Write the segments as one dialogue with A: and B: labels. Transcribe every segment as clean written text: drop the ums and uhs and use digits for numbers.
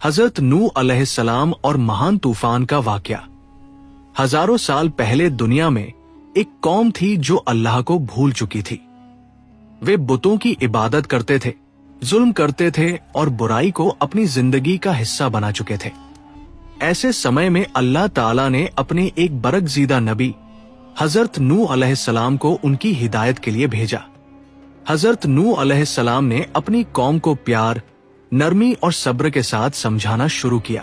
A: हजरत नूह अलैहिस्सलाम और महान तूफान का वाकया। हजारों साल पहले दुनिया में एक कौम थी जो अल्लाह को भूल चुकी थी। वे बुतों की इबादत करते थे, जुल्म करते थे और बुराई को अपनी जिंदगी का हिस्सा बना चुके थे। ऐसे समय में अल्लाह ताला ने अपने एक बरगज़ीदा नबी हजरत नूह अलैहिस्सलाम को उनकी हिदायत के लिए भेजा। हजरत नूह अलैहिस्सलाम ने अपनी कौम को प्यार, नरमी और सब्र के साथ समझाना शुरू किया।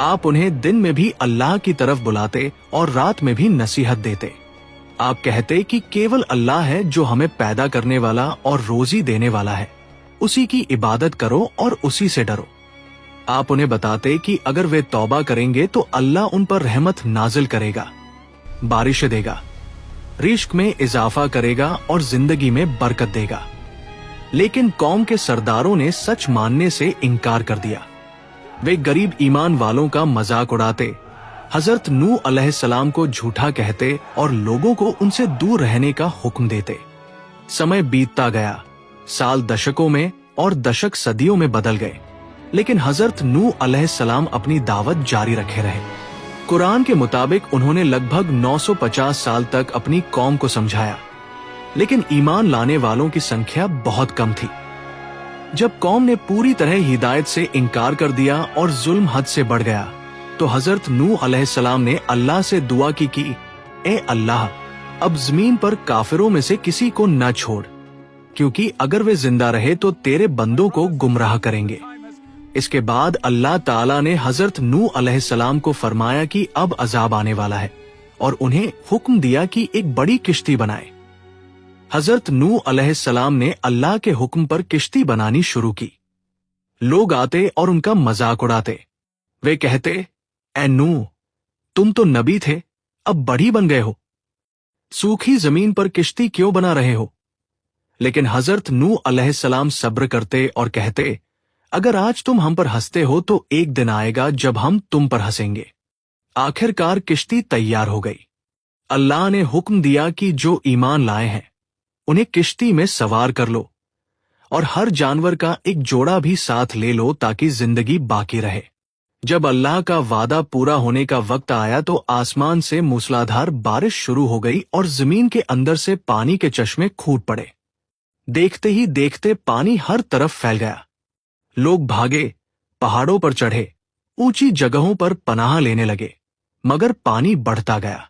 A: आप उन्हें दिन में भी अल्लाह की तरफ बुलाते और रात में भी नसीहत देते। आप कहते कि केवल अल्लाह है जो हमें पैदा करने वाला और रोजी देने वाला है, उसी की इबादत करो और उसी से डरो। आप उन्हें बताते कि अगर वे तौबा करेंगे तो अल्लाह उन पर रहमत नाजिल करेगा, बारिश देगा, रिस्क में इजाफा करेगा और जिंदगी में बरकत देगा। लेकिन कौम के सरदारों ने सच मानने से इनकार कर दिया। वे गरीब ईमान वालों का मजाक उड़ाते, हजरत नूह अलैहिस्सलाम को झूठा कहते और लोगों को उनसे दूर रहने का हुक्म देते। समय बीतता गया, साल दशकों में और दशक सदियों में बदल गए, लेकिन हजरत नूह अलैहिस्सलाम अपनी दावत जारी रखे रहे। कुरान के मुताबिक उन्होंने लगभग 950 साल तक अपनी कौम को समझाया, लेकिन ईमान लाने वालों की संख्या बहुत कम थी। जब कौम ने पूरी तरह हिदायत से इनकार कर दिया और जुल्म हद से बढ़ गया, तो हजरत नूह अलैहिस्सलाम ने अल्लाह से दुआ की, ए अल्लाह, अब जमीन पर काफिरों में से किसी को न छोड़, क्योंकि अगर वे जिंदा रहे तो तेरे बंदों को गुमराह करेंगे। इसके बाद अल्लाह ताला ने हजरत नूह अलैहिस्सलाम को फरमाया कि अब अजाब आने वाला है और उन्हें हुक्म दिया कि एक बड़ी किश्ती बनाए। हजरत नूह अलैहिस्सलाम ने अल्लाह के हुक्म पर किश्ती बनानी शुरू की। लोग आते और उनका मजाक उड़ाते। वे कहते, ए नूह, तुम तो नबी थे, अब बड़ी बन गए हो, सूखी जमीन पर किश्ती क्यों बना रहे हो? लेकिन हजरत नूह अलैहिस्सलाम सब्र करते और कहते, अगर आज तुम हम पर हंसते हो तो एक दिन आएगा जब हम तुम पर हंसेंगे। आखिरकार किश्ती तैयार हो गई। अल्लाह ने हुक्म दिया कि जो ईमान लाए हैं उन्हें किश्ती में सवार कर लो और हर जानवर का एक जोड़ा भी साथ ले लो ताकि जिंदगी बाकी रहे। जब अल्लाह का वादा पूरा होने का वक्त आया तो आसमान से मूसलाधार बारिश शुरू हो गई और जमीन के अंदर से पानी के चश्मे फूट पड़े। देखते ही देखते पानी हर तरफ फैल गया। लोग भागे, पहाड़ों पर चढ़े, ऊंची जगहों पर पनाह लेने लगे, मगर पानी बढ़ता गया।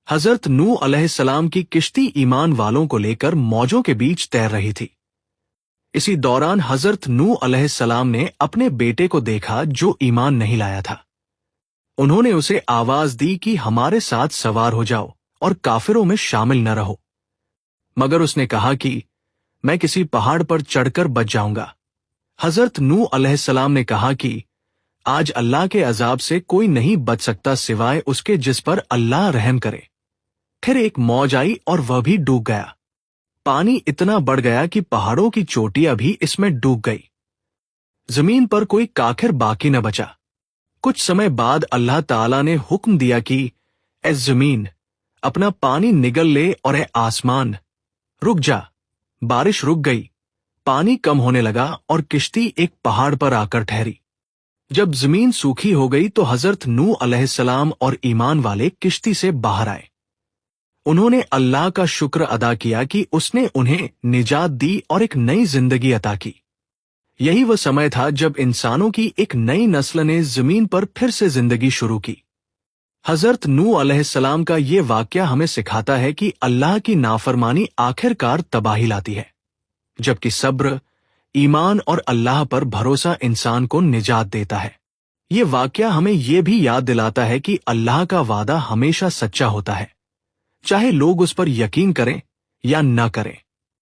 A: हजरत नूह अलैहिस्सलाम की किश्ती ईमान वालों को लेकर मौजों के बीच तैर रही थी। इसी दौरान हजरत नूह अलैहिस्सलाम ने अपने बेटे को देखा जो ईमान नहीं लाया था। उन्होंने उसे आवाज दी कि हमारे साथ सवार हो जाओ और काफिरों में शामिल न रहो, मगर उसने कहा कि मैं किसी पहाड़ पर चढ़कर बच जाऊंगा। हजरत नूह अलैहिस्सलाम ने कहा कि आज अल्लाह के अजाब से कोई नहीं बच सकता सिवाय उसके जिस पर अल्लाह रहम करे। फिर एक मौज आई और वह भी डूब गया। पानी इतना बढ़ गया कि पहाड़ों की चोटियां भी इसमें डूब गई। जमीन पर कोई काखिर बाकी न बचा। कुछ समय बाद अल्लाह ताला ने हुक्म दिया कि ए जमीन, अपना पानी निगल ले और ए आसमान, रुक जा। बारिश रुक गई, पानी कम होने लगा और किश्ती एक पहाड़ पर आकर ठहरी। जब जमीन सूखी हो गई तो हजरत नूह अलैहिस्सलाम और ईमान वाले किश्ती से बाहर आए। उन्होंने अल्लाह का शुक्र अदा किया कि उसने उन्हें निजात दी और एक नई जिंदगी अता की। यही वह समय था जब इंसानों की एक नई नस्ल ने जमीन पर फिर से जिंदगी शुरू की। हजरत नूह अलैहिस्सलाम का ये वाकया हमें सिखाता है कि अल्लाह की नाफरमानी आखिरकार तबाही लाती है, जबकि सब्र, ईमान और अल्लाह पर भरोसा इंसान को निजात देता है। ये वाकया हमें ये भी याद दिलाता है कि अल्लाह का वादा हमेशा सच्चा होता है, चाहे लोग उस पर यकीन करें या न करें।